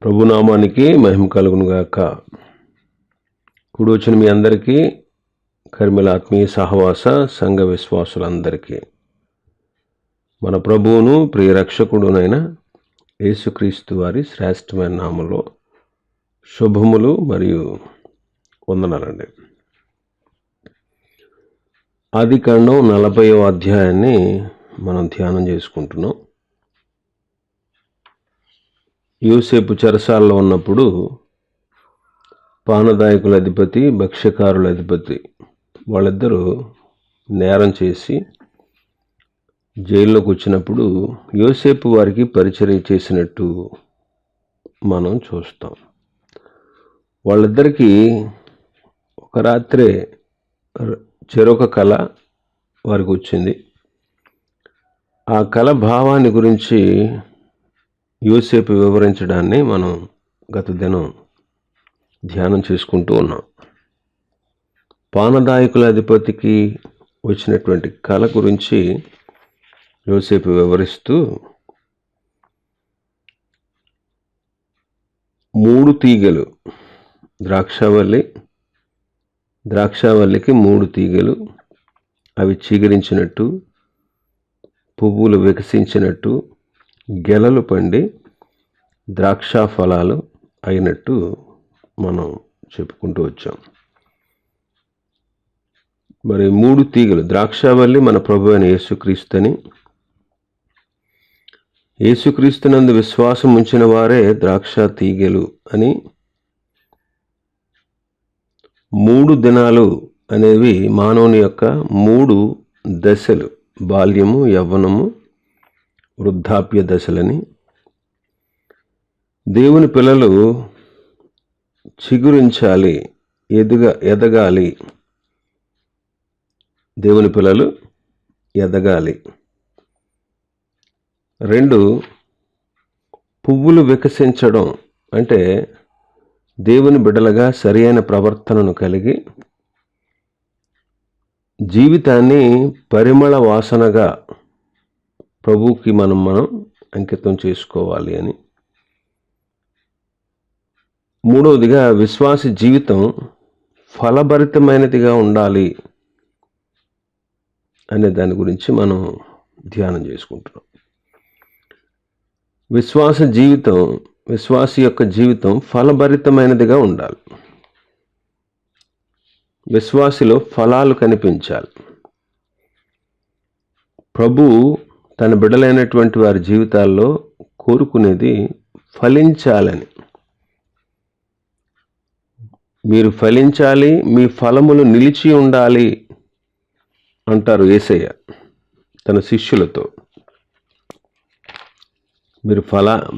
ప్రభునామానికి మహిమ కలుగును గాక. కూడి వచ్చిన మీ అందరికీ, కర్మిల ఆత్మీయ సహవాస సంఘ విశ్వాసులందరికీ మన ప్రభువును ప్రియరక్షకుడునైన యేసుక్రీస్తు వారి శ్రేష్టమైన నామంలో శుభములు మరియు వందనాలండి. ఆదికాండం 40వ అధ్యాయాన్ని మనం ధ్యానం చేసుకుంటున్నాం. యోసేపు చెరసాలలో ఉన్నప్పుడు పానదాయకుల అధిపతి, భక్ష్యకారుల అధిపతి వాళ్ళిద్దరూ నేరం చేసి జైల్లోకి వచ్చినప్పుడు యోసేపు వారికి పరిచర్య చేసినట్టు మనం చూస్తాం. వాళ్ళిద్దరికీ ఒక రాత్రే చెరొక కళ వారికి వచ్చింది. ఆ కళ భావాన్ని గురించి యోసేపు వివరించడాన్ని మనం గత దినం ధ్యానం చేసుకుంటూ ఉన్నాం. పానదాయకుల అధిపతికి వచ్చినటువంటి కళ గురించి యోసేపు వివరిస్తూ 3 తీగలు, ద్రాక్షావల్లికి 3 తీగలు, అవి చిగురించినట్టు, పువ్వులు వికసించినట్టు, గెలలు పండి ద్రాక్ష ఫలాలు అయినట్టు మనం చెప్పుకుంటూ వచ్చాం. మరి 3 తీగలు, ద్రాక్షావల్లి మన ప్రభు అయిన యేసుక్రీస్తుని, యేసుక్రీస్తునందు విశ్వాసం ఉంచిన వారే ద్రాక్ష తీగలు అని, 3 దినాలు అనేవి మానవుని యొక్క 3 దశలు, బాల్యము, యవ్వనము, వృద్ధాప్య దశలని, దేవుని పిల్లలు చిగురించాలి, ఎదగాలి, దేవుని పిల్లలు ఎదగాలి. 2, పువ్వులు వికసించడం అంటే దేవుని బిడ్డలుగా సరియైన ప్రవర్తనను కలిగి జీవితాన్ని పరిమళ వాసనగా ప్రభువుకి మనం అంకితం చేసుకోవాలి అని. 3వదిగా విశ్వాస జీవితం ఫలభరితమైనదిగా ఉండాలి అనే దాని గురించి మనం ధ్యానం చేసుకుంటున్నాం. విశ్వాసి యొక్క జీవితం ఫలభరితమైనదిగా ఉండాలి. విశ్వాసిలో ఫలాలు కనిపించాలి. ప్రభు తన బిడ్డలైనటువంటి వారి జీవితాల్లో కోరుకునేది ఫలించాలని. మీరు ఫలించాలి, మీ ఫలములు నిలిచి ఉండాలి అంటారు యేసయ్య తన శిష్యులతో.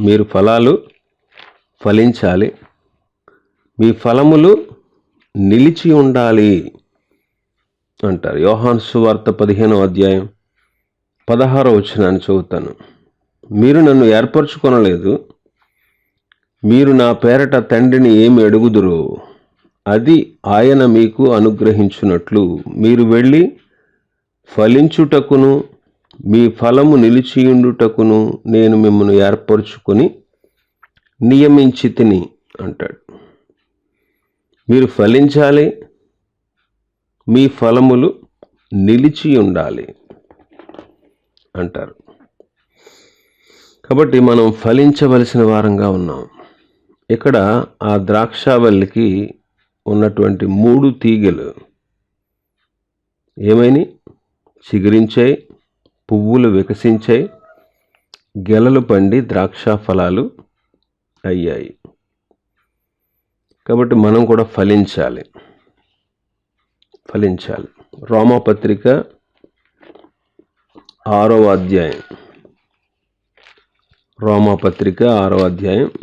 మీరు ఫలాలు ఫలించాలి, మీ ఫలములు నిలిచి ఉండాలి అంటారు. యోహాను సువార్త 15వ అధ్యాయం 16వ వచనాన్ని చదువుతాను. మీరు నన్ను ఏర్పరచుకొనలేదు, మీరు నా పేరట తండ్రిని ఏమి అడుగుదురో అది ఆయన మీకు అనుగ్రహించున్నట్లు మీరు వెళ్ళి ఫలించుటకును మీ ఫలము నిలిచియుండుటకును నేను మిమ్మల్ని ఏర్పరచుకొని నియమించి తిని అంటాడు. మీరు ఫలించాలి, మీ ఫలములు నిలిచి ఉండాలి అంటారు. కాబట్టి మనం ఫలించవలసిన వారంగా ఉన్నాం. ఇక్కడ ఆ ద్రాక్షావల్లికి ఉన్నటువంటి 3 తీగలు ఏమైనా చిగురించాయి, పువ్వులు వికసించాయి, గెలలు పండి ద్రాక్ష ఫలాలు అయ్యాయి. కాబట్టి మనం కూడా ఫలించాలి. రోమాపత్రిక 6వ అధ్యాయం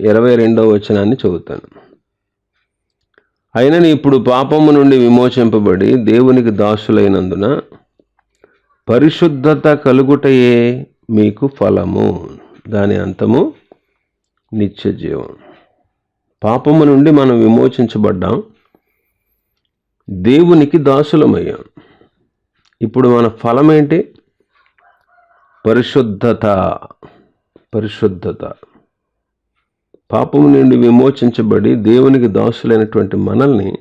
22వ వచనాన్ని చదువుతాను. అయినను ఇప్పుడు పాపము నుండి విమోచింపబడి దేవునికి దాసులైనందున పరిశుద్ధత కలుగుటయే మీకు ఫలము, దాని అంతము నిత్య జీవం. పాపము నుండి మనం విమోచించబడ్డాం, దేవునికి దాసులమయ్యాం. ఇప్పుడు మన ఫలం ఏంటి? పరిశుద్ధత. పాపము నుండి విమోచించబడి దేవునికి దాసులైనటువంటి మనల్ని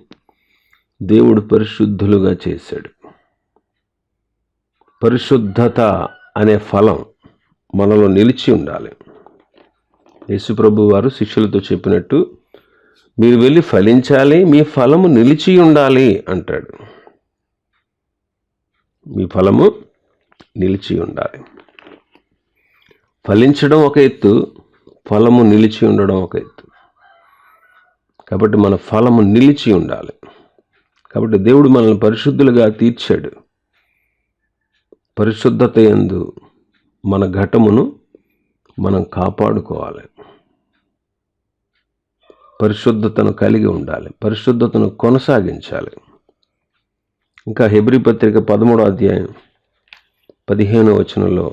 దేవుడు పరిశుద్ధులుగా చేశాడు. పరిశుద్ధత అనే ఫలం మనలో నిలిచి ఉండాలి. యేసుప్రభు వారు శిష్యులతో చెప్పినట్టు, మీరు వెళ్ళి ఫలించాలి, మీ ఫలము నిలిచి ఉండాలి అంటాడు. మీ ఫలము నిలిచి ఉండాలి. ఫలించడం ఒక ఎత్తు, ఫలము నిలిచి ఉండడం ఒక ఎత్తు. కాబట్టి మన ఫలము నిలిచి ఉండాలి. కాబట్టి దేవుడు మనల్ని పరిశుద్ధులుగా తీర్చాడు. పరిశుద్ధత యందు మన ఘటమును మనం కాపాడుకోవాలి. పరిశుద్ధతను కలిగి ఉండాలి. పరిశుద్ధతను కొనసాగించాలి. ఇంకా హెబ్రీ పత్రిక 13వ అధ్యాయం 15వ వచనంలో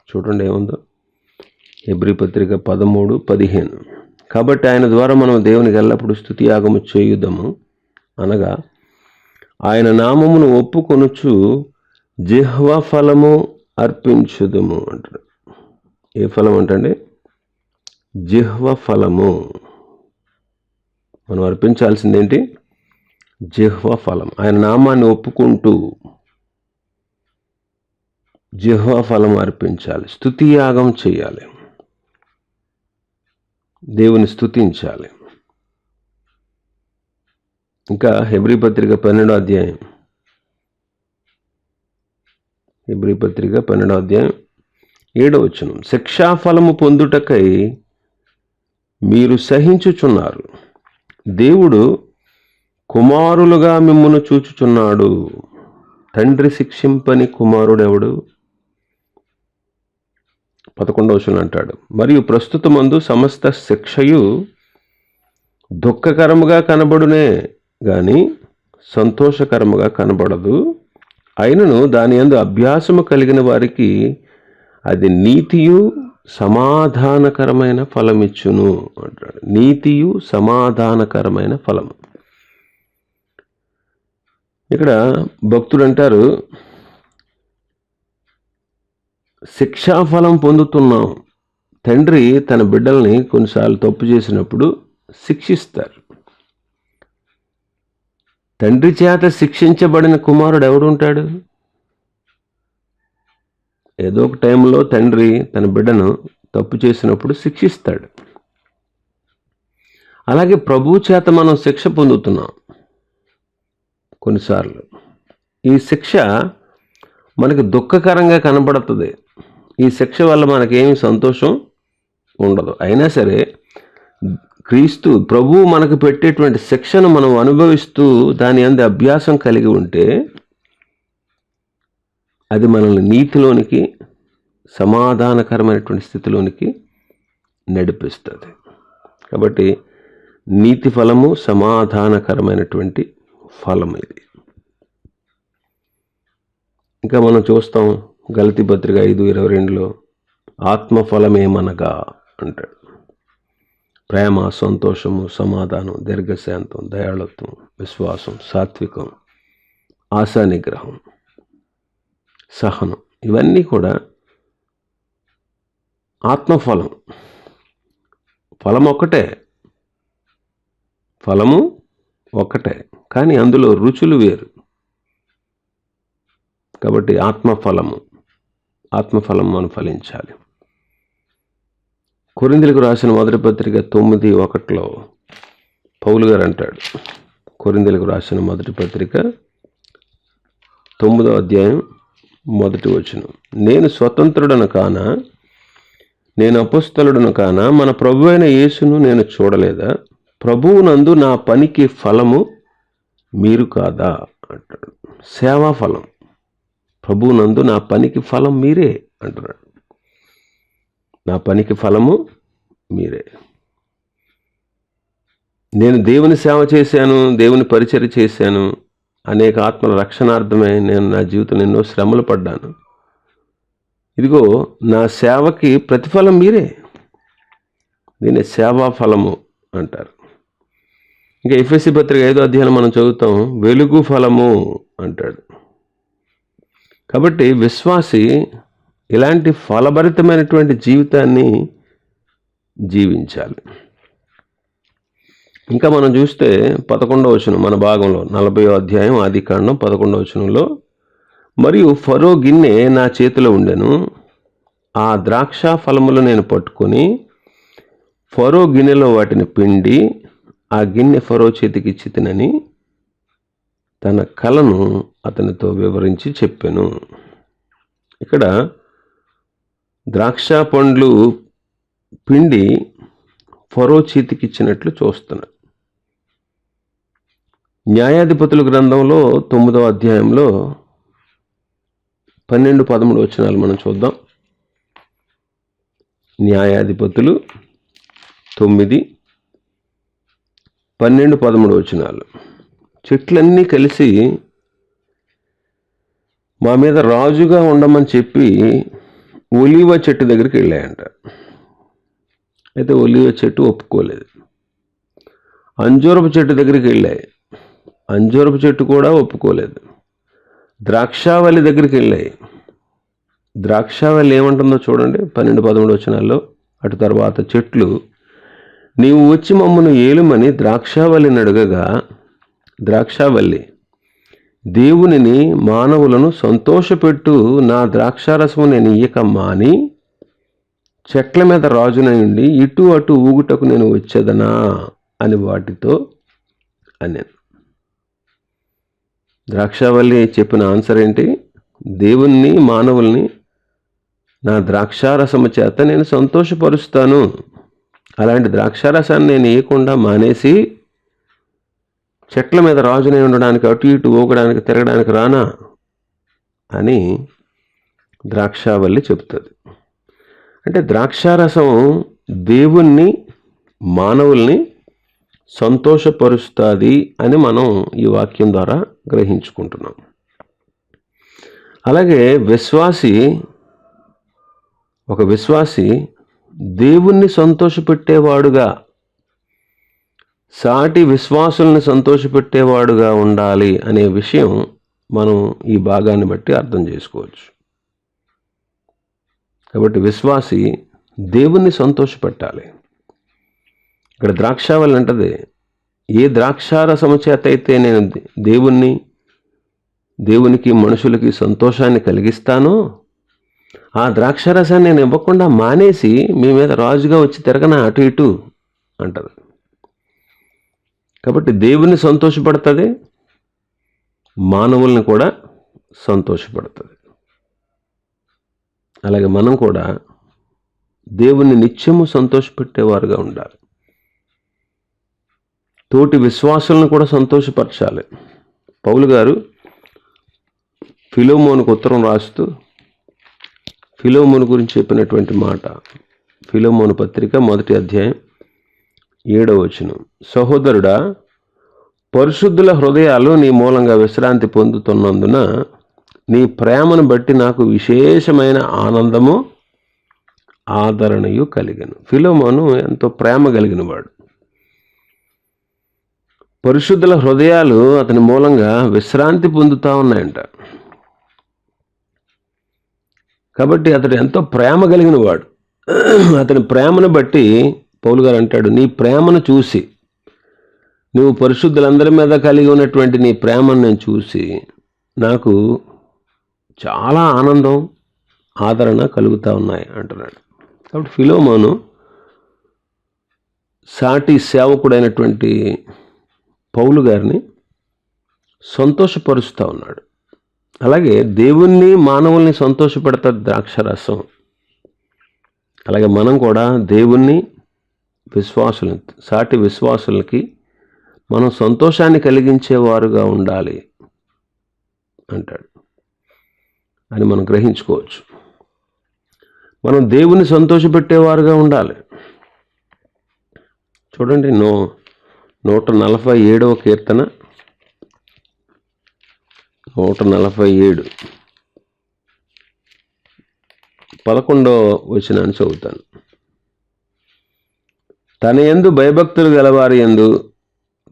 చూడండి ఏముందో. హెబ్రీ పత్రిక 13:15. కాబట్టి ఆయన ద్వారా మనం దేవునికి ఎల్లప్పుడూ స్తుతియాగము చేయుదము, అనగా ఆయన నామమును ఒప్పుకొనుచు జిహ్వ ఫలము అర్పించుదము అంటాడు. ఏ ఫలం అంటే? జిహ్వ ఫలము. మనం అర్పించాల్సిందేంటి? జిహ్వ ఫలం. ఆయన నామాన్ని ఒప్పుకుంటూ జిహ్వ ఫలం అర్పించాలి. స్తుతియాగం చేయాలి. దేవుని స్తుతించాలి. ఇంకా హెబ్రీ పత్రిక 12వ అధ్యాయం 7వ వచనం. శిక్షాఫలము పొందుటకై మీరు సహించుచున్నారు, దేవుడు కుమారులుగా మిమ్మును చూచుచున్నాడు. తండ్రి శిక్షింపని కుమారుడెవడు? 11వ వచనం అంటాడు, మరియు ప్రస్తుతమందు సమస్త శిక్షయు దుఃఖకరముగా కనబడునే గాని సంతోషకరముగా కనబడదు. అయినను దాని యందు అభ్యాసము కలిగిన వారికి అది నీతియు సమాధానకరమైన ఫలమిచ్చును అంటాడు. నీతియు సమాధానకరమైన ఫలము. ఇక్కడ భక్తుడు అంటారు, శిక్షాఫలం పొందుతున్నాం. తండ్రి తన బిడ్డల్ని కొన్నిసార్లు తప్పు చేసినప్పుడు శిక్షిస్తారు. తండ్రి చేత శిక్షించబడిన కుమారుడు ఎవడు ఉంటాడు? ఏదో ఒక టైంలో తండ్రి తన బిడ్డను తప్పు చేసినప్పుడు శిక్షిస్తాడు. అలాగే ప్రభువు చేత మనం శిక్ష పొందుతున్నాం కొన్నిసార్లు. ఈ శిక్ష మనకు దుఃఖకరంగా కనబడుతుంది. ఈ శిక్ష వల్ల మనకేమి సంతోషం ఉండదు. అయినా సరే క్రీస్తు ప్రభువు మనకు పెట్టేటువంటి శిక్షను మనం అనుభవిస్తూ దాని యందు అభ్యాసం కలిగి ఉంటే అది మనల్ని నీతిలోనికి, సమాధానకరమైనటువంటి స్థితిలోనికి నడిపిస్తుంది. కాబట్టి నీతి ఫలము సమాధానకరమైనటువంటి ఫలం ఇది. ఇంకా మనం చూస్తాం గలతీ పత్రిక 5:22లో ఆత్మఫలమేమనగా అంటాడు. ప్రేమ, సంతోషము, సమాధానం, దీర్ఘశాంతం, దయాళత్వం, విశ్వాసం, సాత్వికం, ఆశా నిగ్రహం, సహనం, ఇవన్నీ కూడా ఆత్మఫలం. ఫలం ఒక్కటే కానీ అందులో రుచులు వేరు. కాబట్టి ఆత్మఫలం మనం ఫలించాలి. కొరింథీయులకు రాసిన మొదటి పత్రిక 9:1 పౌలు గారు అంటాడు. కొరింథీయులకు రాసిన మొదటి పత్రిక 9వ అధ్యాయం 1వ వచనం. నేను స్వతంత్రుడను కానా, నేను అపొస్తలుడను కానా, మన ప్రభు అయిన యేసును నేను చూడలేదా? ప్రభువునందు నా పనికి ఫలము మీరు కాదా అంటాడు. సేవా ఫలం. ప్రభువునందు నా పనికి ఫలం మీరే అంటున్నాడు. నా పనికి ఫలము మీరే. నేను దేవుని సేవ చేశాను, దేవుని పరిచర్య చేశాను, అనేక ఆత్మల రక్షణార్థమే నేను నా జీవితం ఎన్నో శ్రమలు పడ్డాను. ఇదిగో నా సేవకి ప్రతిఫలం మీరే. దీన్ని సేవా ఫలము అంటారు. ఇంకా ఎఫెసీ పత్రిక 5వ అధ్యాయం మనం చదువుతాం, వెలుగు ఫలము అంటాడు. కాబట్టి విశ్వాసి ఇలాంటి ఫలభరితమైనటువంటి జీవితాన్ని జీవించాలి. ఇంకా మనం చూస్తే 11వ వచనం మన భాగంలో 40వ అధ్యాయం ఆదికాండం 11వ వచనంలో, మరియు ఫరో గిన్నె నా చేతిలో ఉండెను, ఆ ద్రాక్ష ఫలములు నేను పట్టుకొని ఫరో గిన్నెలో వాటిని పిండి ఆ గిన్నె ఫరో చేతికి ఇచ్చితినని తన కలను అతనితో వివరించి చెప్పెను. ఇక్కడ ద్రాక్ష పండ్లు పిండి ఫరో చేతికి ఇచ్చినట్లు చూస్తున్నాడు. న్యాయాధిపతుల గ్రంథంలో 9వ అధ్యాయంలో 12-13 వచనాలు మనం చూద్దాం. న్యాయాధిపతులు 9:12-13 వచనాలు. చెట్లన్నీ కలిసి మా మీద రాజుగా ఉండమని చెప్పి ఒలీవ చెట్టు దగ్గరికి వెళ్ళాయంట. అయితే ఒలీవ చెట్టు ఒప్పుకోలేదు. అంజూరపు చెట్టు దగ్గరికి వెళ్ళాయి, అంజూరపు చెట్టు కూడా ఒప్పుకోలేదు. ద్రాక్షావల్లి దగ్గరికి వెళ్ళాయి, ద్రాక్షావల్లి ఏమంటుందో చూడండి 12-13 వచనాల్లో. అటు తర్వాత చెట్లు నీవు వచ్చి మమ్మను ఏలుమని ద్రాక్షావల్లిని అడగగా, ద్రాక్షావల్లి దేవునిని మానవులను సంతోషపెట్టు నా ద్రాక్షారసము నేను ఇయ్యక మాని చెట్ల మీద రాజునై ఉండి ఇటు అటు ఊగుటకు నేను వచ్చేదనా అని వాటితో అన్నాను. ద్రాక్షావల్లి చెప్పిన ఆన్సర్ ఏంటి? దేవుణ్ణి మానవుల్ని నా ద్రాక్షారసము చేత నేను సంతోషపరుస్తాను, అలాంటి ద్రాక్షారసాన్ని నేను ఇవ్వకుండా మానేసి చెట్ల మీద రాజునై ఉండడానికి అటు ఇటు ఊగడానికి తిరగడానికి రానా అని ద్రాక్షావల్లి చెప్తుంది. అంటే ద్రాక్షారసం దేవుణ్ణి మానవుల్ని సంతోషపరుస్తుంది అని మనం ఈ వాక్యం ద్వారా గ్రహించుకుంటున్నాం. అలాగే ఒక విశ్వాసి దేవుణ్ణి సంతోషపెట్టేవాడుగా, సాటి విశ్వాసుల్ని సంతోషపెట్టేవాడుగా ఉండాలి అనే విషయం మనం ఈ భాగాన్ని బట్టి అర్థం చేసుకోవచ్చు. కాబట్టి విశ్వాసి దేవుణ్ణి సంతోషపెట్టాలి. ఇక్కడ ద్రాక్షావల్లి అంటది, ఏ ద్రాక్షారసము చేత అయితే నేను దేవునికి మనుషులకి సంతోషాన్ని కలిగిస్తానో ఆ ద్రాక్షారసాన్ని నేను ఇవ్వకుండా మానేసి మీ మీద రాజుగా వచ్చి తిరగన అటు ఇటు అంటది. కాబట్టి దేవుణ్ణి సంతోషపడుతుంది, మానవుల్ని కూడా సంతోషపడుతుంది. అలాగే మనం కూడా దేవుణ్ణి నిత్యము సంతోషపెట్టేవారుగా ఉండాలి. తోటి విశ్వాసులను కూడా సంతోషపరచాలి. పౌలు గారు ఫిలోమోనుకు ఉత్తరం రాస్తూ ఫిలోమోను గురించి చెప్పినటువంటి మాట, ఫిలోమోను పత్రిక 1వ అధ్యాయం 7వ వచనం, సహోదరుడా, పరిశుద్ధుల హృదయాలు నీ మూలంగా విశ్రాంతి పొందుతున్నందున నీ ప్రేమను బట్టి నాకు విశేషమైన ఆనందము ఆదరణయు కలిగను. ఫిలోమోను ఎంతో ప్రేమ కలిగిన వాడు. పరిశుద్ధుల హృదయాలు అతని మూలంగా విశ్రాంతి పొందుతూ ఉన్నాయంట. కాబట్టి అతడు ఎంతో ప్రేమ కలిగిన వాడు. అతని ప్రేమను బట్టి పౌలు గారు అంటాడు, నీ ప్రేమను చూసి, నువ్వు పరిశుద్ధులందరి మీద కలిగి ఉన్నటువంటి నీ ప్రేమను నేను చూసి నాకు చాలా ఆనందం ఆదరణ కలుగుతూ ఉన్నాయి అంటున్నాడు. కాబట్టి ఫిలోమోను సాటి సేవకుడైనటువంటి పౌలు గారిని సంతోషపరుస్తూ ఉన్నాడు. అలాగే దేవుణ్ణి మానవుల్ని సంతోషపెడతాడు ద్రాక్షరసం. అలాగే మనం కూడా దేవుణ్ణి సాటి విశ్వాసులకి మనం సంతోషాన్ని కలిగించేవారుగా ఉండాలి అంటాడు అని మనం గ్రహించుకోవచ్చు. మనం దేవుణ్ణి సంతోషపెట్టేవారుగా ఉండాలి. చూడండి 147వ కీర్తన 147 11వ వచనాన్ని చదువుతాను. తన యందు భయభక్తులు గలవారి యందు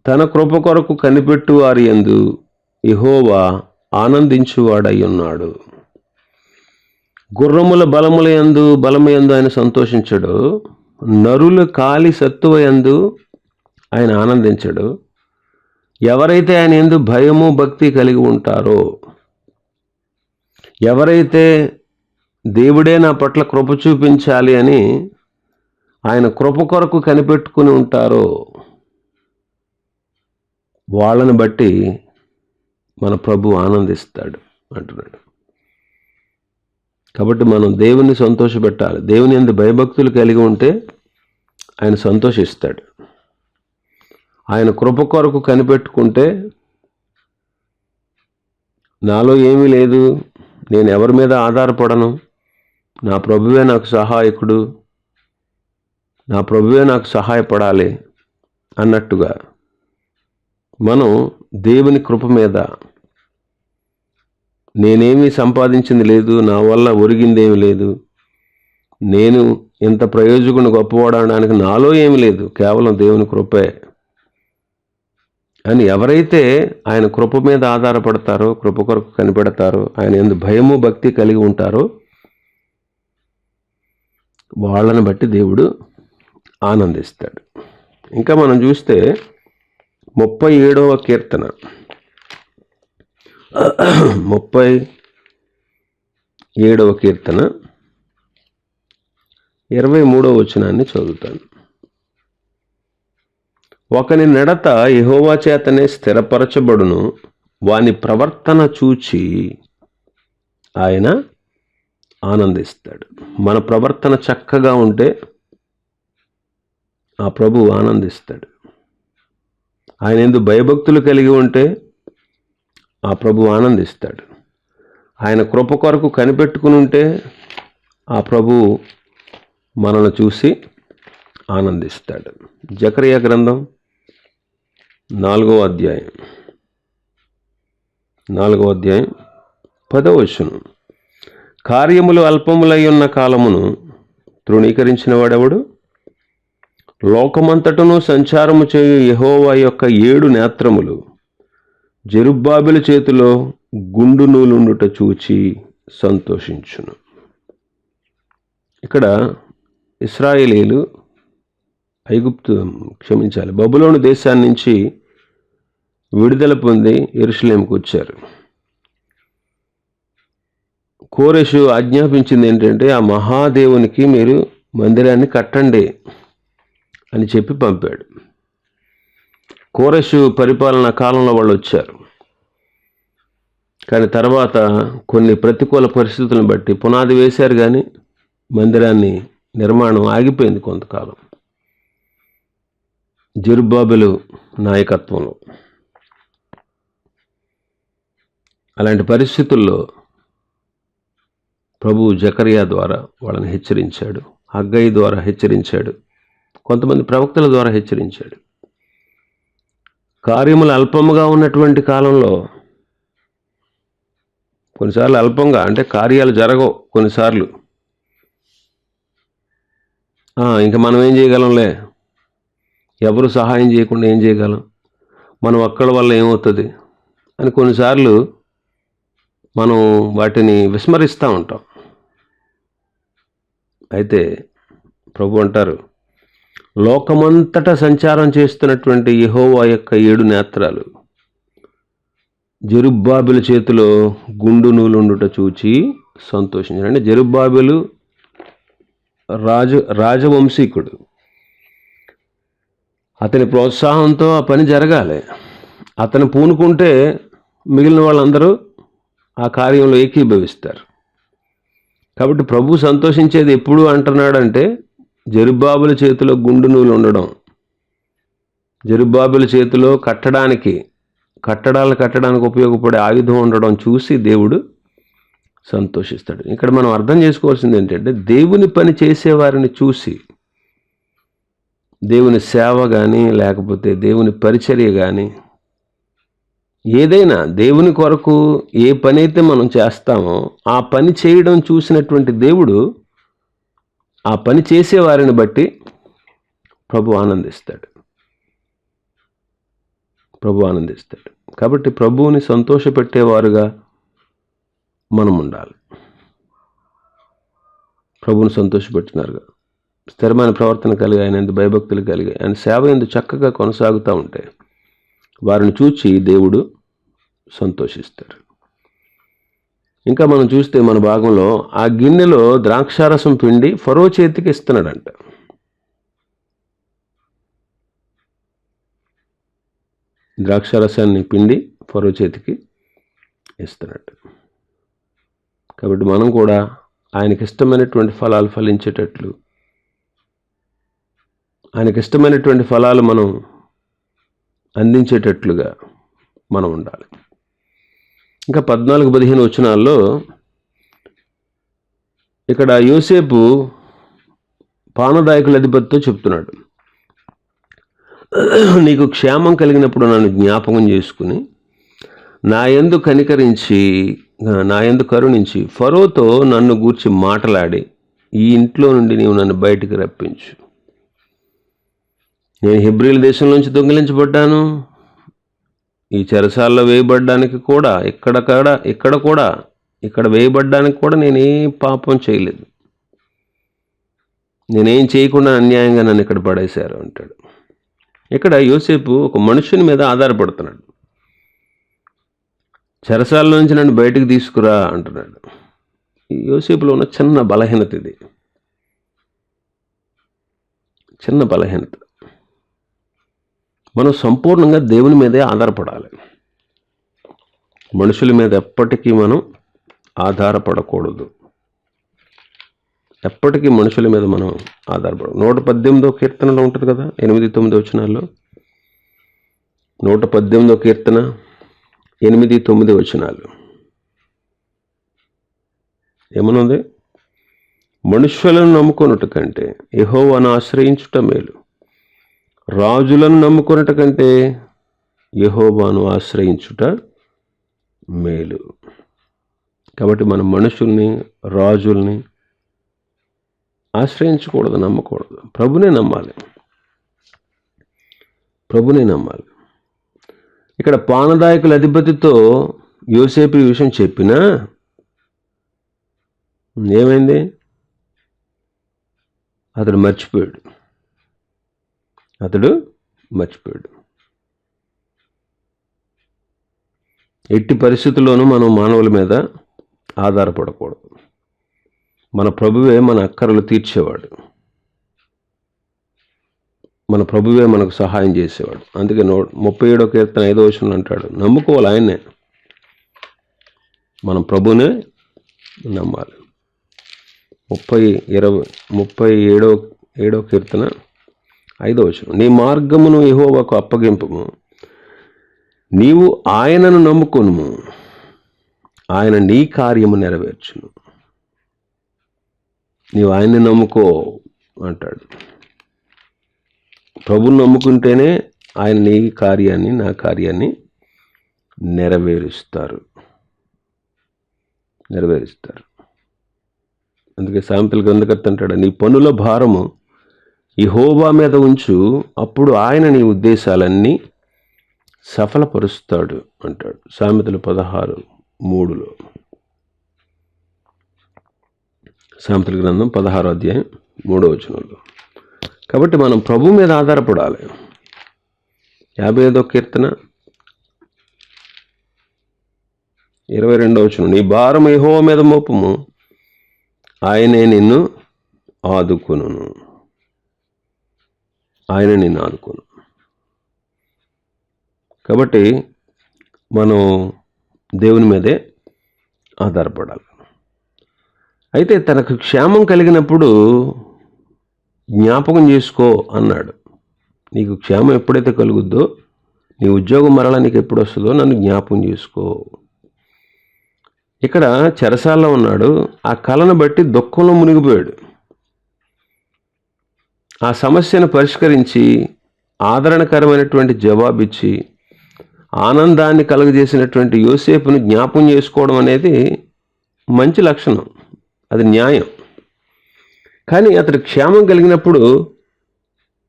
తన కృప కొరకు కనిపెట్టు వారి యందు యెహోవా ఆనందించువాడై ఉన్నాడు. గుర్రముల బలము యందు ఆయన సంతోషించడు, నరులు కాలి సత్తువయందు ఆయన ఆనందించడు. ఎవరైతే ఆయన యందు భయము భక్తి కలిగి ఉంటారో, ఎవరైతే దేవుడే నా పట్ల కృప చూపించాలి అని ఆయన కృప కొరకు కనిపెట్టుకుని ఉంటారో, వాళ్ళని బట్టి మన ప్రభు ఆనందిస్తాడు అంటున్నాడు. కాబట్టి మనం దేవుని సంతోషపెట్టాలి. దేవుని యందు భయభక్తులు కలిగి ఉంటే ఆయన సంతోషిస్తాడు. ఆయన కృప కొరకు కనిపెట్టుకుంటే, నాలో ఏమీ లేదు, నేను ఎవరి మీద ఆధారపడను, నా ప్రభువే నాకు సహాయకుడు, నా ప్రభువే నాకు సహాయపడాలి అన్నట్టుగా మనం దేవుని కృప మీద, నేనేమీ సంపాదించింది లేదు, నా వల్ల ఒరిగిందేమీ లేదు, నేను ఇంత ప్రయోజకుని గొప్పవాడడానికి నాలో ఏమీ లేదు, కేవలం దేవుని కృపే అని ఎవరైతే ఆయన కృప మీద ఆధారపడతారో, కృప కొరకు కనిపెడతారో, ఆయన యందు భయము భక్తి కలిగి ఉంటారో, వాళ్ళని బట్టి దేవుడు ఆనందిస్తాడు. ఇంకా మనం చూస్తే 37వ కీర్తన 37వ కీర్తన 23వ వచనాన్ని చదువుతాను. ఒకని నడత యెహోవా చేతనే స్థిరపరచబడును, వాని ప్రవర్తన చూచి ఆయన ఆనందిస్తాడు. మన ప్రవర్తన చక్కగా ఉంటే ఆ ప్రభు ఆనందిస్తాడు. ఆయన యందు భయభక్తులు కలిగి ఉంటే ఆ ప్రభు ఆనందిస్తాడు. ఆయన కృప కొరకు కనిపెట్టుకుని ఉంటే ఆ ప్రభు మనల్ని చూసి ఆనందిస్తాడు. జకరియా గ్రంథం 4వ అధ్యాయం 10వ వచనం. కార్యములు అల్పములై ఉన్న కాలమును తృణీకరించిన వాడెవడు? లోకమంతటను సంచారము చేయు యెహోవా యొక్క 7 నేత్రములు జెరుబ్బాబెలు చేతిలో గుండు నూలుండుట చూచి సంతోషించును. ఇక్కడ ఇశ్రాయేలీలు బబులోను దేశాన్ని నుంచి విడుదల పొంది యెరూషలేముకు వచ్చారు. కోరెషు ఆజ్ఞాపించింది ఏంటంటే, ఆ మహాదేవునికి మీరు మందిరాన్ని కట్టండి అని చెప్పి పంపాడు. కోరెషు పరిపాలనా కాలంలో వాళ్ళు వచ్చారు. కానీ తర్వాత కొన్ని ప్రతికూల పరిస్థితులను బట్టి పునాది వేశారు, కానీ మందిరాన్ని నిర్మాణం ఆగిపోయింది కొంతకాలం జెరుబ్బాబెలు నాయకత్వంలో. అలాంటి పరిస్థితుల్లో ప్రభు జకరియా ద్వారా వాళ్ళని హెచ్చరించాడు, హగ్గయి ద్వారా హెచ్చరించాడు, కొంతమంది ప్రవక్తల ద్వారా హెచ్చరించాడు. కార్యములు అల్పముగా ఉన్నటువంటి కాలంలో కొన్నిసార్లు అల్పంగా అంటే కార్యాలు జరగవు కొన్నిసార్లు. ఇంకా మనం ఏం చేయగలంలే, ఎవరు సహాయం చేయకుండా ఏం చేయగలం, మనం ఒక్కడి వల్ల ఏమవుతుంది అని కొన్నిసార్లు మనం వాటిని విస్మరిస్తూ ఉంటాం. అయితే ప్రభు అంటారు, లోకమంతటా సంచారం చేస్తున్నటువంటి యెహోవా యొక్క 7 నేత్రాలు జెరుబ్బాబెలు చేతిలో గుండు నూలుండుట చూచి సంతోషించాడు. అంటే జెరుబ్బాబెలు రాజవంశీకుడు, అతని ప్రోత్సాహంతో ఆ పని జరగాలి. అతను పూనుకుంటే మిగిలిన వాళ్ళందరూ ఆ కార్యంలో ఏకీభవిస్తారు. కాబట్టి ప్రభు సంతోషించేది ఎప్పుడు అంటున్నాడంటే, జెరుబ్బాబెలు చేతిలో గుండు నూలు ఉండడం, జెరుబ్బాబెలు చేతిలో కట్టడాలు కట్టడానికి ఉపయోగపడే ఆయుధం ఉండడం చూసి దేవుడు సంతోషిస్తాడు. ఇక్కడ మనం అర్థం చేసుకోవాల్సింది ఏంటంటే, దేవుని పని చేసేవారిని చూసి, దేవుని సేవ కానీ లేకపోతే దేవుని పరిచర్య కానీ ఏదైనా దేవుని కొరకు ఏ పని అయితే మనం చేస్తామో ఆ పని చేయడం చూసినటువంటి దేవుడు ఆ పని చేసేవారిని బట్టి ప్రభు ఆనందిస్తాడు. కాబట్టి ప్రభువుని సంతోషపెట్టేవారుగా మనం ఉండాలి. ప్రభువుని సంతోషపెట్టినారుగా స్థిరమైన ప్రవర్తన కలిగి ఆయన యందు భయభక్తులు కలిగి ఆయన సేవ యందు చక్కగా కొనసాగుతూ ఉంటే వారిని చూచి దేవుడు సంతోషిస్తారు. ఇంకా మనం చూస్తే మన భాగంలో ఆ గిన్నెలో ద్రాక్షారసం పిండి ఫరో చేతికి ఇస్తున్నాడంట. ద్రాక్షారసాన్ని పిండి ఫరో చేతికి ఇస్తున్నాడు. కాబట్టి మనం కూడా ఆయనకి ఇష్టమైనటువంటి ఫలాలు ఫలించేటట్లు, ఆయనకి ఇష్టమైనటువంటి ఫలాలు మనం అందించేటట్లుగా మనం ఉండాలి. ఇంకా 14-15 వచనాల్లో ఇక్కడ యోసేపు పానదాయకుల అధిపతితో చెప్తున్నాడు, నీకు క్షేమం కలిగినప్పుడు నన్ను జ్ఞాపకం చేసుకుని నా యందు కరుణించి ఫరోతో నన్ను గూర్చి మాట్లాడి ఈ ఇంట్లో నుండి నీవు నన్ను బయటికి రప్పించు. నేను హెబ్రీల దేశంలోంచి దొంగిలించబడ్డాను, ఈ చెరసాల్లో వేయబడ్డానికి కూడా ఇక్కడ వేయబడ్డానికి కూడా నేనేం పాపం చేయలేదు, నేనేం చేయకుండా అన్యాయంగా నన్ను ఇక్కడ పడేశారు అంటాడు. ఇక్కడ యోసేపు ఒక మనుషుని మీద ఆధారపడుతున్నాడు. చెరసాల నుంచి నన్ను బయటకు తీసుకురా అంటున్నాడు. యోసేపులో ఉన్న చిన్న బలహీనత ఇది, చిన్న బలహీనత. మనం సంపూర్ణంగా దేవుని మీదే ఆధారపడాలి. మనుషుల మీద ఎప్పటికీ మనం ఆధారపడకూడదు. ఎప్పటికీ మనుషుల మీద మనం ఆధారపడదు. 118వ కీర్తనలో ఉంటుంది కదా, 8-9 వచనాల్లో. 118వ కీర్తన 8-9 వచనాలు ఏమనుంది? మనుష్యులను నమ్ముకొనుట కంటే యెహోవాను ఆశ్రయించుట మేలు, రాజులను నమ్ముకొనుట కంటే యెహోవాను ఆశ్రయించుట మేలు. కాబట్టి మనం మనుషుల్ని, రాజుల్ని ఆశ్రయించకూడదు, నమ్మకూడదు. ప్రభునే నమ్మాలి. ఇక్కడ పానదాయకుల అధిపతితో యోసేపు ఈ విషయం చెప్పినా ఏమైంది? అతడు మర్చిపోయాడు. ఎట్టి పరిస్థితుల్లోనూ మనం మానవుల మీద ఆధారపడకూడదు. మన ప్రభువే మన అక్కరలు తీర్చేవాడు, మన ప్రభువే మనకు సహాయం చేసేవాడు. అందుకే 37వ కీర్తన 5వ వచనంలో అంటాడు, నమ్ముకోవాలి ఆయన్నే. మనం ప్రభునే నమ్మాలి. 37వ కీర్తన 5వ వచనం, నీ మార్గమును యెహోవాకు అప్పగింపుము, నీవు ఆయనను నమ్ముకొనుము, ఆయన నీ కార్యము నెరవేర్చును. నీవు ఆయన్ని నమ్ముకో అంటాడు. ప్రభుని నమ్ముకుంటేనే ఆయన నీ కార్యాన్ని, నా కార్యాన్ని నెరవేరుస్తారు. అందుకే సామెతల గ్రంథకర్త అంటాడు, నీ పనుల భారము యెహోవా మీద ఉంచు, అప్పుడు ఆయన నీ ఉద్దేశాలన్నీ సఫలపరుస్తాడు అంటాడు. సామెతలు 16:3. సామెతల గ్రంథం 16వ అధ్యాయం 3వ వచనంలో. కాబట్టి మనం ప్రభు మీద ఆధారపడాలి. 55వ కీర్తన 22వ వచనం, నీ భారం యెహోవా మీద మోపము, ఆయనే నిన్ను ఆదుకొను. కాబట్టి మనం దేవుని మీదే ఆధారపడాలి. అయితే తనకు క్షేమం కలిగినప్పుడు జ్ఞాపకం చేసుకో అన్నాడు. నీకు క్షేమం ఎప్పుడైతే కలుగుద్దో, నీ ఉద్యోగం మరలా నీకు ఎప్పుడు వస్తుందో నన్ను జ్ఞాపకం చేసుకో. ఇక్కడ చెరసాల్లో ఉన్నాడు. ఆ కళను బట్టి దుఃఖంలో మునిగిపోయాడు. ఆ సమస్యను పరిష్కరించి ఆదరణకరమైనటువంటి జవాబిచ్చి ఆనందాన్ని కలుగజేసినటువంటి యోసేపును జ్ఞాపకం చేసుకోవడం అనేది మంచి లక్షణం, అది న్యాయం. కానీ అతడు క్షేమం కలిగినప్పుడు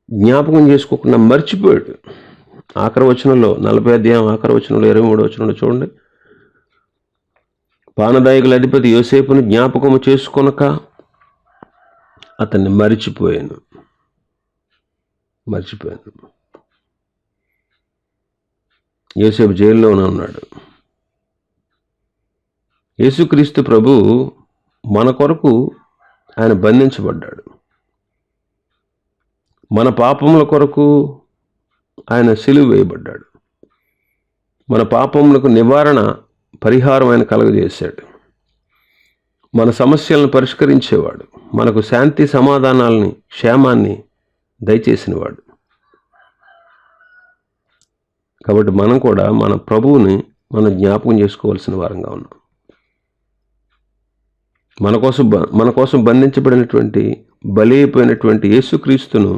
జ్ఞాపకం చేసుకోకుండా మర్చిపోయాడు. ఆఖరి వచనంలో 40వ అధ్యాయం ఆఖరి వచనంలో 23వ వచనంలో చూడండి, పానదాయకుల అధిపతి యోసేపును జ్ఞాపకము చేసుకొనక అతన్ని మరిచిపోయాను. యోసేపు జైల్లోనే ఉన్నాడు. యేసుక్రీస్తు ప్రభు మన కొరకు ఆయన బంధించబడ్డాడు. మన పాపముల కొరకు ఆయన సిలువ వేయబడ్డాడు. మన పాపములకు నివారణ, పరిహారం ఆయన కలుగజేశాడు. మన సమస్యలను పరిష్కరించేవాడు, మనకు శాంతి సమాధానాలని, క్షేమాన్ని దయచేసినవాడు. కాబట్టి మనం కూడా మన ప్రభువుని మనం జ్ఞాపకం చేసుకోవాల్సిన వారంగా ఉన్నాం. మన కోసం బంధించబడినటువంటి, బలి అయిపోయినటువంటి యేసుక్రీస్తును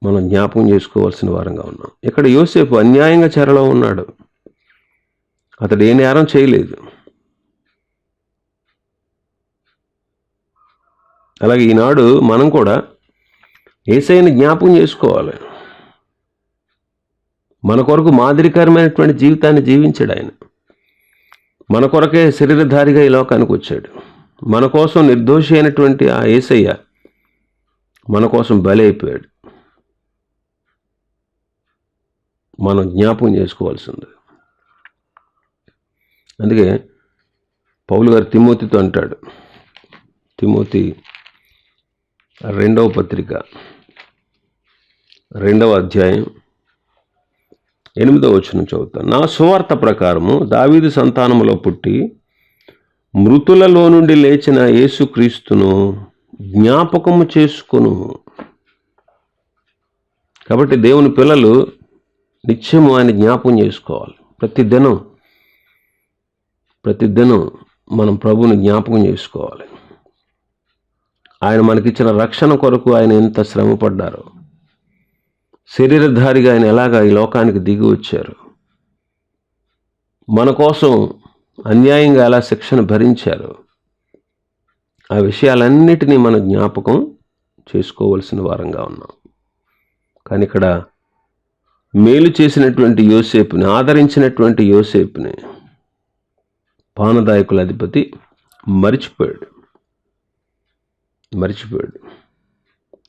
మనం జ్ఞాపకం చేసుకోవాల్సిన వారంగా ఉన్నాం. ఇక్కడ యోసేపు అన్యాయంగా చెరలో ఉన్నాడు. అతడు ఏ నేరం చేయలేదు. అలాగే ఈనాడు మనం కూడా యేసయ్యని జ్ఞాపకం చేసుకోవాలి. మన కొరకు మాదిరికరమైనటువంటి జీవితాన్ని జీవించాడు ఆయన. మన కొరకే శరీరధారిగా ఈ లోకానికి వచ్చాడు. మన కోసం నిర్దోషి అయినటువంటి ఆ యేసయ్య మన కోసం బలి అయిపోయాడు. మనం జ్ఞాపకం చేసుకోవాల్సింది. అందుకే పౌలు గారు తిమోతితో అంటాడు, తిమోతి 2వ పత్రిక 2వ అధ్యాయం 8వ వచనం చదువుతాను. నా సువార్త ప్రకారము దావీదు సంతానములో పుట్టి మృతులలో నుండి లేచిన యేసుక్రీస్తును జ్ఞాపకము చేసుకొను. కాబట్టి దేవుని పిల్లలు నిత్యము ఆయన జ్ఞాపకం చేసుకోవాలి. ప్రతిదినం మనం ప్రభువుని జ్ఞాపకం చేసుకోవాలి. ఆయన మనకిచ్చిన రక్షణ కొరకు ఆయన ఎంత శ్రమపడ్డారో, శరీరధారిగా ఆయన ఎలాగా ఈ లోకానికి దిగి వచ్చారు, మన కోసం అన్యాయంగా ఎలా శిక్షను భరించారు, ఆ విషయాలన్నిటినీ మనం జ్ఞాపకం చేసుకోవలసిన వారంగా ఉన్నాం. కానీ ఇక్కడ మేలు చేసినటువంటి యోసేపుని, ఆదరించినటువంటి యోసేపుని పానదాయకుల అధిపతి మరిచిపోయాడు.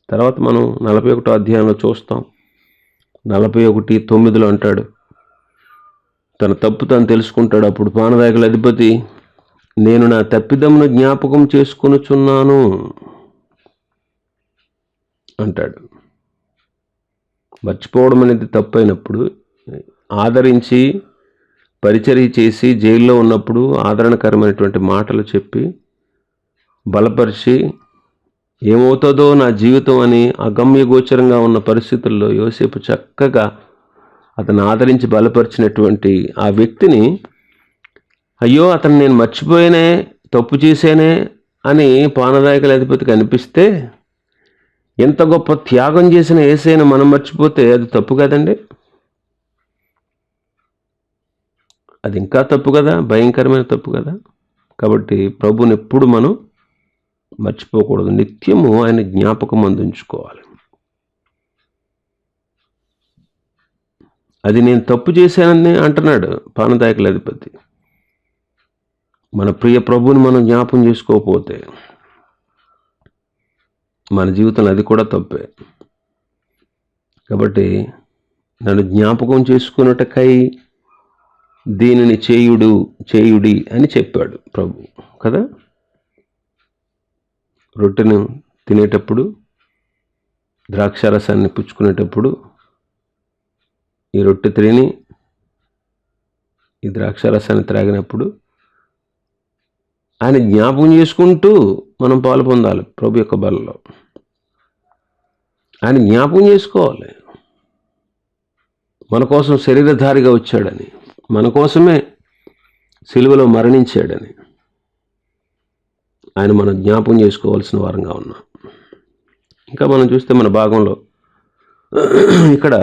తర్వాత మనం 41వ అధ్యాయంలో చూస్తాం. 41:9 అంటాడు, తన తప్పు తాను తెలుసుకుంటాడు. అప్పుడు పానదాయకుల అధిపతి, నేను నా తప్పిదమును జ్ఞాపకం చేసుకొనుచున్నాను అంటాడు. మర్చిపోవడం అనేది తప్పైనప్పుడు, ఆదరించి పరిచర్య చేసి జైల్లో ఉన్నప్పుడు ఆదరణకరమైనటువంటి మాటలు చెప్పి బలపరిచి, ఏమవుతుందో నా జీవితం అని అగమ్యగోచరంగా ఉన్న పరిస్థితుల్లో యోసేపు చక్కగా అతను ఆదరించి బలపరిచినటువంటి ఆ వ్యక్తిని, అయ్యో అతను నేను మర్చిపోయానే, తప్పు చేశానే అని పానదాయకుల అధిపతికి అనిపిస్తే, ఎంత గొప్ప త్యాగం చేసిన యేసయ్యను మనం మర్చిపోతే అది తప్పు కదండి. అది ఇంకా తప్పు కదా, భయంకరమైన తప్పు కదా. కాబట్టి ప్రభువుని ఎప్పుడు మనం మర్చిపోకూడదు. నిత్యము ఆయన జ్ఞాపకం అందించుకోవాలి. అది నేను తప్పు చేశానని అంటున్నాడు పానదాయకుల అధిపతి. మన ప్రియ ప్రభువుని మనం జ్ఞాపకం చేసుకోకపోతే మన జీవితంలో అది కూడా తప్పే. కాబట్టి నన్ను జ్ఞాపకం చేసుకున్నటకై దీనిని చేయుడి అని చెప్పాడు ప్రభు కదా. రొట్టెను తినేటప్పుడు, ద్రాక్షారసాన్ని పుచ్చుకునేటప్పుడు, ఈ రొట్టె తిని ఈ ద్రాక్షారసాన్ని త్రాగినప్పుడు ఆయన జ్ఞాపకం చేసుకుంటూ మనం పాలు పొందాలి ప్రభు యొక్క బలలో. ఆయన జ్ఞాపకం చేసుకోవాలి, మన కోసం శరీరధారిగా వచ్చాడని, మన కోసమే సిలువలో మరణించాడని ఆయన మనం జ్ఞాపకం చేసుకోవాల్సిన వారంగా ఉన్నాం. ఇంకా మనం చూస్తే మన భాగంలో ఇక్కడ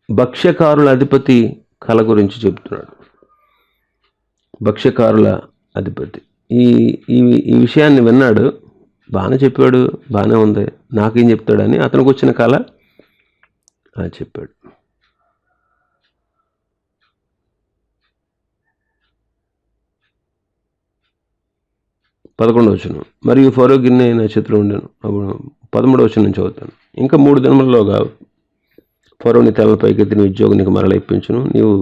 భక్ష్యకారుల అధిపతి కళ గురించి చెబుతున్నాడు. భక్ష్యకారుల అధిపతి ఈ విషయాన్ని విన్నాడు, బాగానే చెప్పాడు, బాగానే ఉంది, నాకేం చెప్తాడని అతనికి వచ్చిన కళ చెప్పాడు. 11వ వచనం. మరియు ఫరో గిన్నె నా చేతిలో ఉండెను. అప్పుడు 13వ వచనం నుంచి చదువుతాను. ఇంకా 3 దినములలోగా ఫరోని తలపైకెత్తి నీ ఉద్యోగునికి మరల ఇప్పించును. నీవు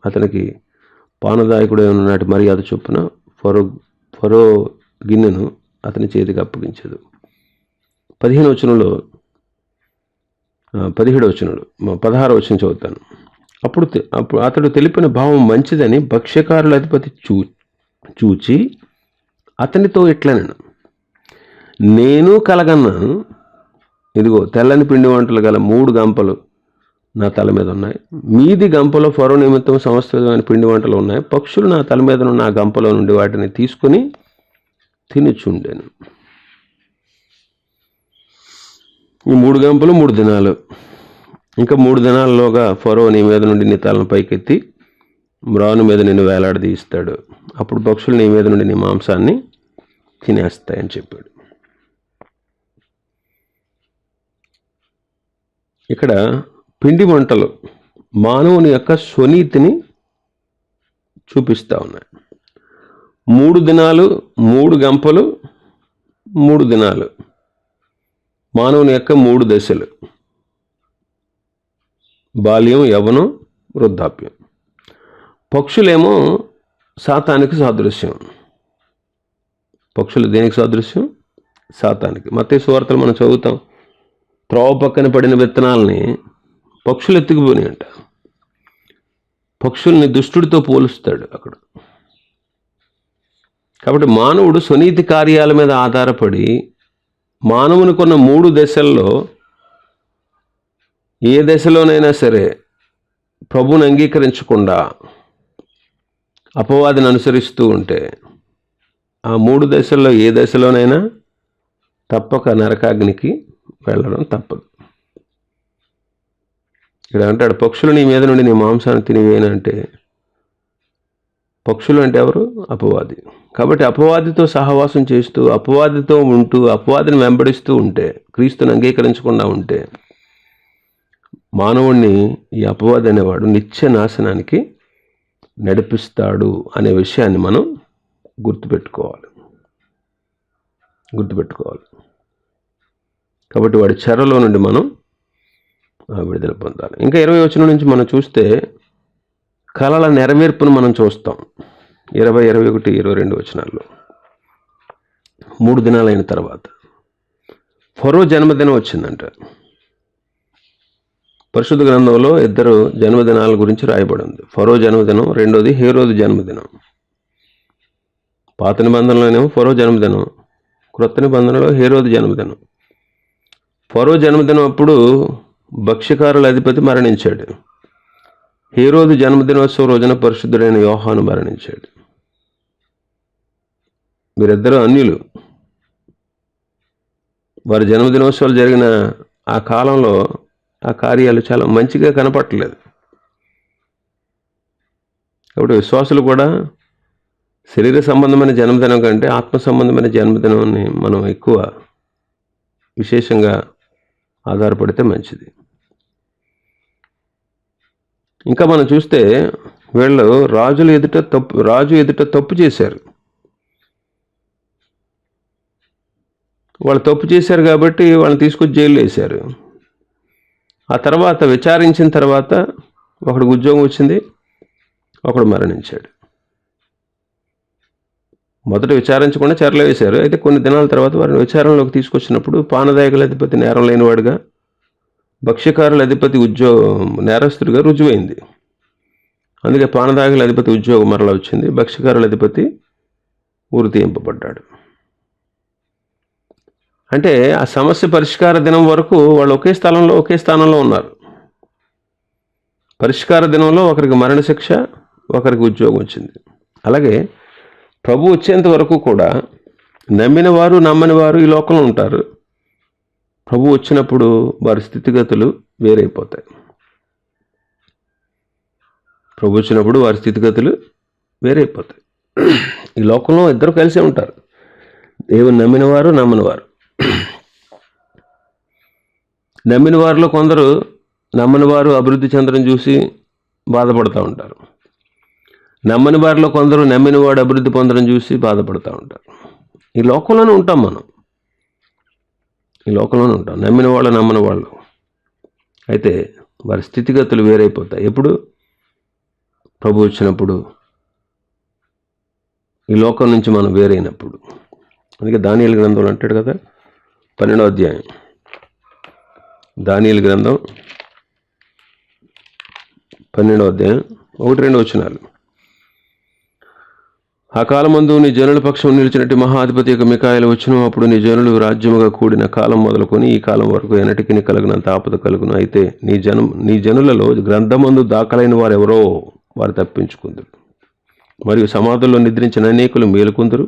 అతనికి పానదాయకుడు నాటి మర్యాద చొప్పున ఫరో గిన్నెను అతని చేతికి అప్పగించదు. 15వ వచనంలో 17వ వచనంలో 16వ వచనం చదువుతాను. అప్పుడు అతడు తెలిపిన భావం మంచిదని భక్ష్యకారుల అధిపతి చూచి అతనితో ఇట్లనెను, నేను కలగన్నాను. ఇదిగో తెల్లని పిండి వంటలు గల 3 గంపలు నా తల మీద ఉన్నాయి. మీది గంపలో ఫరో నిమిత్తం సమస్తమైన పిండి వంటలు ఉన్నాయి. పక్షులు నా తల మీద ఉన్న ఆ గంపలో నుండి వాటిని తీసుకుని తినుచుండెను. ఈ 3 గంపలు 3 దినాలు. ఇంకా 3 దినాల్లోగా ఫరో నీ మీద నుండి నీ తలను పైకెత్తి మ్రాను మీద నిన్ను వేలాడదీస్తాడు. అప్పుడు పక్షులు నీ మీద నుండి నీ మాంసాన్ని తినేస్తాయని చెప్పాడు. ఇక్కడ పిండి వంటలు మానవుని యొక్క స్వనీతిని చూపిస్తూ ఉన్నాయి. 3 దినాలు 3 గంపలు 3 దినాలు మానవుని యొక్క 3 దశలు: బాల్యం, యవ్వనం, వృద్ధాప్యం. పక్షులేమో సాతానికి సాదృశ్యం. పక్షులు దేనికి సాదృశ్యం? సాతానికి. మత్తయి సువార్తలు మనం చదువుతాం, త్రోవ పక్కన పడిన విత్తనాలని పక్షులు ఎత్తుకుపోయి అంట. పక్షుల్ని దుష్టుడితో పోలుస్తాడు అక్కడ. కాబట్టి మానవుడు స్వనీతి కార్యాల మీద ఆధారపడి మానవునికున్న 3 దశల్లో ఏ దశలోనైనా సరే ప్రభువుని అంగీకరించకుండా అపవాదిని అనుసరిస్తూ ఉంటే ఆ 3 దశల్లో ఏ దశలోనైనా తప్పక నరకాగ్నికి వెళ్ళడం తప్పదు. ఇక్కడ అంటాడు, పక్షులు నీ మీద నుండి నీ మాంసాన్ని తినివేనంటే పక్షులు అంటే ఎవరు? అపవాది. కాబట్టి అపవాదితో సహవాసం చేస్తూ అపవాదితో ఉంటూ అపవాదిని వెంబడిస్తూ ఉంటే, క్రీస్తుని అంగీకరించకుండా ఉంటే మానవుణ్ణి ఈ అపవాది అనేవాడు నిత్య నాశనానికి నడిపిస్తాడు అనే విషయాన్ని మనం గుర్తుపెట్టుకోవాలి. కాబట్టి వాడి చెరలో నుండి మనం విడుదల పొందాలి. ఇంకా 20వ వచనం నుంచి మనం చూస్తే కలల నెరవేర్పును మనం చూస్తాం. 20, 21, 22 వచనాల్లో 3 దినాలైన తర్వాత ఫరో జన్మదినం వచ్చిందంట. పరిశుద్ధ గ్రంథంలో 2 జన్మదినాల గురించి రాయబడి ఉంది. ఫరో జన్మదినం, రెండోది హేరోదు జన్మదినం. పాత నిబంధనలోనేమో ఫరో జన్మదినం, క్రొత్త నిబంధనలో హేరోదు జన్మదినం. ఫరో జన్మదినం అప్పుడు భక్ష్యకారుల అధిపతి మరణించాడు. హేరోదు జన్మదినోత్సవం రోజున పరిశుద్ధుడైన యోహాను మరణించాడు. వీరిద్దరూ అన్యులు. వారి జన్మదినోత్సవాలు జరిగిన ఆ కాలంలో ఆ కార్యాలు చాలా మంచిగా కనపట్టలేదు. కాబట్టి విశ్వాసులు కూడా శరీర సంబంధమైన జన్మదినం కంటే ఆత్మ సంబంధమైన జన్మదినాన్ని మనం ఎక్కువ విశేషంగా ఆధారపడితే మంచిది. ఇంకా మనం చూస్తే వీళ్ళు రాజు ఎదుట తప్పు చేశారు. వాళ్ళు తప్పు చేశారు కాబట్టి వాళ్ళని తీసుకొచ్చి జైల్లో వేశారు. ఆ తర్వాత విచారించిన తర్వాత ఒకడికి ఉద్యోగం వచ్చింది, ఒకడు మరణించాడు. మొదట విచారించకుండా చెరలో వేశారు. అయితే కొన్ని దినాల తర్వాత వారిని విచారణలోకి తీసుకొచ్చినప్పుడు పానదాయకుల అధిపతి నేరం లేనివాడుగా, భక్ష్యకారుల అధిపతి నేరస్తుడిగా రుజువైంది. అందుకే పానదాయకుల అధిపతి ఉద్యోగం మరలా వచ్చింది. భక్ష్యకారుల అధిపతి ఉరి తీయింపబడ్డాడు. అంటే ఆ సమస్య పరిష్కార దినం వరకు వాళ్ళు ఒకే స్థానంలో ఉన్నారు. పరిష్కార దినంలో ఒకరికి మరణశిక్ష, ఒకరికి ఉద్యోగం వచ్చింది. అలాగే ప్రభు వచ్చేంత వరకు కూడా నమ్మిన వారు నమ్మని వారు ఈ లోకంలో ఉంటారు. ప్రభు వచ్చినప్పుడు వారి స్థితిగతులు వేరైపోతాయి. ఈ లోకంలో ఇద్దరు కలిసే ఉంటారు, దేవుని నమ్మిన వారు నమ్మని వారు. నమ్మిన వారిలో కొందరు నమ్మని వారు అభివృద్ధి చెందడం చూసి బాధపడుతూ ఉంటారు. నమ్మని వారిలో కొందరు నమ్మిన వాడు అభివృద్ధి పొందడం చూసి బాధపడుతూ ఉంటారు. ఈ లోకంలోనే ఉంటాం మనం, ఈ లోకంలోనే ఉంటాం, నమ్మిన వాళ్ళు నమ్మని వాళ్ళు. అయితే వారి స్థితిగతులు వేరైపోతాయి. ఎప్పుడు? ప్రభు వచ్చినప్పుడు, ఈ లోకం నుంచి మనం వేరైనప్పుడు. అందుకే దానియేలు గ్రంథంలో అంటాడు కదా, 12వ అధ్యాయం, దానియేలు గ్రంథం 12వ అధ్యాయం 1-2 వచనాలు. ఆ కాలమందు నీ జనుల పక్షం నిలిచినట్టు మహాధిపతి యొక్క మికాయలు వచ్చును. అప్పుడు నీ జనులు రాజ్యముగా కూడిన కాలం మొదలుకొని ఈ కాలం వరకు ఎన్నటికి కలుగునంత ఆపద కలుగును. అయితే నీ జనులలో గ్రంథమందు దాఖలైన వారు ఎవరో వారు తప్పించుకుందరు. మరియు సమాధుల్లో నిద్రించిన అనేకులు మేలుకుందరు.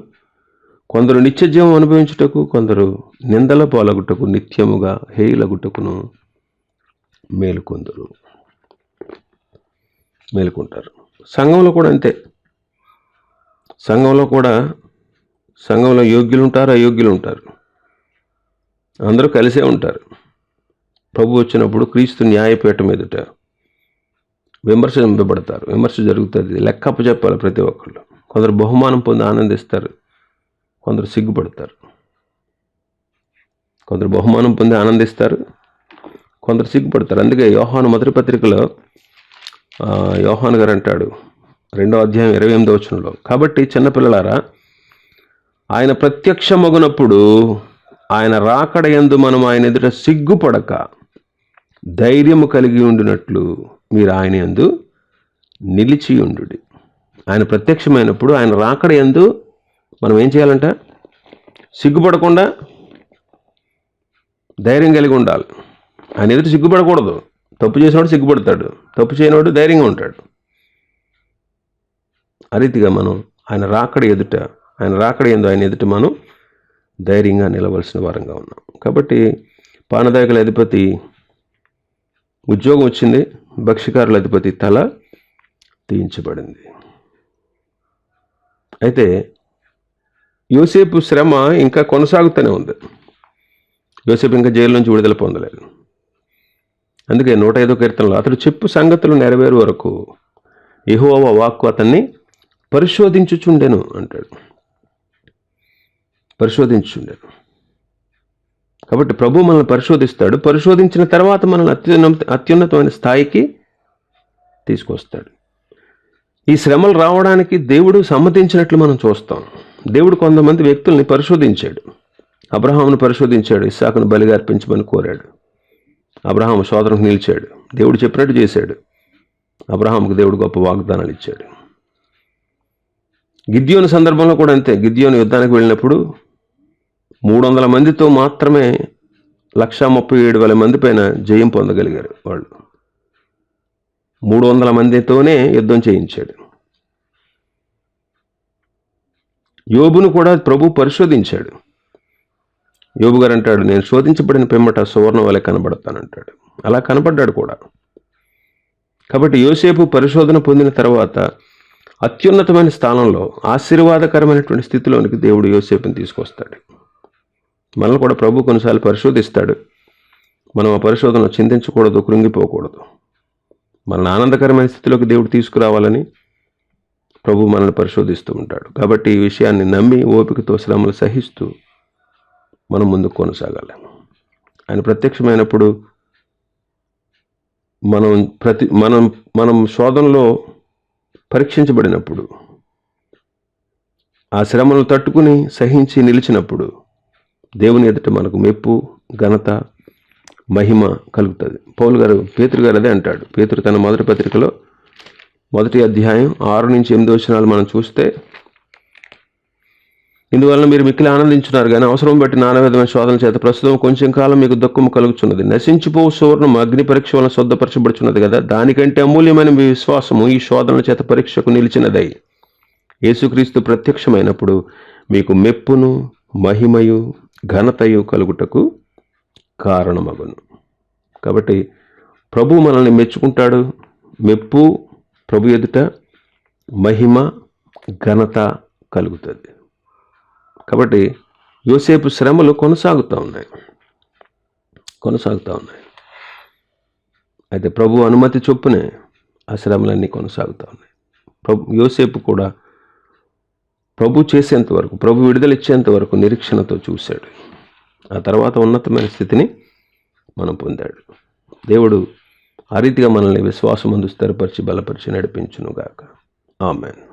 కొందరు నిత్యజీవం అనుభవించుటకు, కొందరు నిందల పాలగుటకు, నిత్యముగా హేయులగుటకును మేలుకుంటారు. సంఘంలో కూడా అంతే. సంఘంలో యోగ్యులు ఉంటారు, అయోగ్యులు ఉంటారు, అందరూ కలిసే ఉంటారు. ప్రభు వచ్చినప్పుడు క్రీస్తు న్యాయపీఠం ఎదుట విమర్శింపబడతారు. విమర్శ జరుగుతుంది, లెక్కప్ప చెప్పాలి ప్రతి ఒక్కళ్ళు. కొందరు బహుమానం పొంది ఆనందిస్తారు, కొందరు సిగ్గుపడతారు. కొందరు బహుమానం పొంది ఆనందిస్తారు, కొందరు సిగ్గుపడతారు. అందుకే యోహాను మొదటి పత్రికలో యోహాను గారు అంటాడు 2వ అధ్యాయం 28వ వచనంలో, కాబట్టి చిన్నపిల్లలారా, ఆయన ప్రత్యక్షమగునప్పుడు ఆయన రాకడ యందు మనం ఆయన ఎదుట సిగ్గుపడక ధైర్యము కలిగి ఉండినట్లు మీరు ఆయన యందు నిలిచి ఉండు. ఆయన ప్రత్యక్షమైనప్పుడు, ఆయన రాకడ యందు మనం ఏం చేయాలంట? సిగ్గుపడకుండా ధైర్యం కలిగి ఉండాలి. ఆయన ఎదుట సిగ్గుపడకూడదు. తప్పు చేసినోడు సిగ్గుపడతాడు, తప్పు చేయనోడు ధైర్యంగా ఉంటాడు. ఆ రీతిగా మనం ఆయన రాకడ యందు ఆయన ఎదుట మనం ధైర్యంగా నిలవలసిన వారంగా ఉన్నాం. కాబట్టి పానదాయకుల అధిపతి ఉద్యోగం వచ్చింది, భక్ష్యకారుల అధిపతి తల తీయించబడింది. అయితే యోసేపు శ్రమ ఇంకా కొనసాగుతూనే ఉంది. యోసేపు ఇంకా జైలు నుంచి విడుదల పొందలేదు. అందుకే 105వ కీర్తనలో అతడు చెప్పు సంగతులు నెరవేరు వరకు యెహోవా వాక్కు అతన్ని పరిశోధించుచుండెను అంటాడు. పరిశోధించుచుండెను. కాబట్టి ప్రభు మనల్ని పరిశోధిస్తాడు. పరిశోధించిన తర్వాత మనల్ని అత్యున్నతమైన స్థాయికి తీసుకొస్తాడు. ఈ శ్రమలు రావడానికి దేవుడు సమ్మతించినట్లు మనం చూస్తాం. దేవుడు కొంతమంది వ్యక్తుల్ని పరిశోధించాడు. అబ్రహామును పరిశోధించాడు, ఇస్సాకును బలిగా అర్పించమని కోరాడు. అబ్రహాము సోదరునికి నిలిచాడు, దేవుడు చెప్పినట్టు చేశాడు. అబ్రహాముకు దేవుడు గొప్ప వాగ్దానాలు ఇచ్చాడు. గిద్యోను సందర్భంలో కూడా అంతే. గిద్యోను యుద్ధానికి వెళ్ళినప్పుడు 300 మందితో మాత్రమే 137,000 మంది పైన జయం పొందగలిగారు వాళ్ళు. 300 మందితోనే యుద్ధం చేయించాడు. యోబును కూడా ప్రభు పరిశోధించాడు. యోబు గారు అంటాడు, నేను శోధించబడిన పిమ్మట సువర్ణ వలె కనబడతానంటాడు. అలా కనబడ్డాడు కూడా. కాబట్టి యోసేపు పరిశోధన పొందిన తర్వాత అత్యున్నతమైన స్థానంలో, ఆశీర్వాదకరమైనటువంటి స్థితిలోనికి దేవుడు యోసేపుని తీసుకొస్తాడు. మనల్ని కూడా ప్రభు కొన్నిసార్లు పరిశోధిస్తాడు. మనం ఆ పరిశోధనలో చింతించకూడదు, కృంగిపోకూడదు. మనల్ని ఆనందకరమైన స్థితిలోకి దేవుడు తీసుకురావాలని ప్రభు మనల్ని పరిశోధిస్తూ ఉంటాడు. కాబట్టి ఈ విషయాన్ని నమ్మి ఓపికతో శ్రమలు సహిస్తూ మనం ముందుకు కొనసాగాలి. ఆయన ప్రత్యక్షమైనప్పుడు మనం శోధనలో పరీక్షించబడినప్పుడు, ఆ శ్రమను తట్టుకుని సహించి నిలిచినప్పుడు దేవుని ఎదుట మనకు మెప్పు, ఘనత, మహిమ కలుగుతుంది. పేతురు గారు అదే అంటాడు. పేతురు తన మొదటి పత్రికలో 1వ అధ్యాయం 6-8 వచనాలు మనం చూస్తే, ఇందువలన మీరు మిక్కిలి ఆనందించున్నారు, కానీ అవసరం బట్టి నానా విధమైన శోధన చేత ప్రస్తుతం కొంచెం కాలం మీకు దుఃఖము కలుగుచున్నది. నశించిపో సువర్ణం అగ్ని పరీక్ష వలన శుద్ధపరచబడుచున్నది కదా, దానికంటే అమూల్యమైన మీ విశ్వాసము ఈ శోధనల చేత పరీక్షకు నిలిచినదై యేసుక్రీస్తు ప్రత్యక్షమైనప్పుడు మీకు మెప్పును, మహిమయు, ఘనతయు కలుగుటకు కారణమగును. కాబట్టి ప్రభు మనల్ని మెచ్చుకుంటాడు. మెప్పు ప్రభు ఎదుట, మహిమ, ఘనత కలుగుతుంది. కాబట్టి యోసేపు శ్రమలు కొనసాగుతూ ఉన్నాయి. అయితే ప్రభు అనుమతి చొప్పునే ఆ శ్రమలన్నీ కొనసాగుతూ ఉన్నాయి. యోసేపు కూడా ప్రభు చేసేంత వరకు, ప్రభు విడుదల ఇచ్చేంత వరకు నిరీక్షణతో చూశాడు. ఆ తర్వాత ఉన్నతమైన స్థితిని మనం పొందాడు. దేవుడు ఆ రీతిగా మనల్ని విశ్వాసమందు స్థిరపరిచి బలపరిచి నడిపించునుగాక. ఆమేన్.